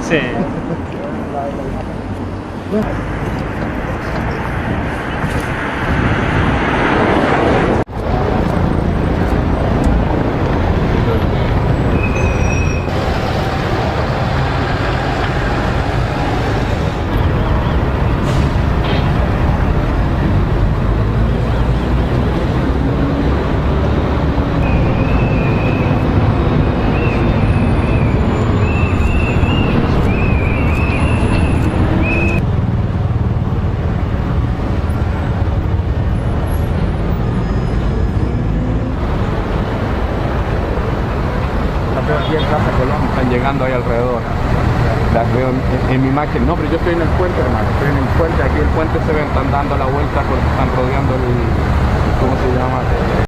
Sí. Aquí en Casa Colón están llegando ahí alrededor. Las veo en mi imagen. No, pero yo estoy en el puente, hermano. Estoy en el puente. Aquí el puente se ve, están dando la vuelta, están rodeando el, ¿cómo se llama?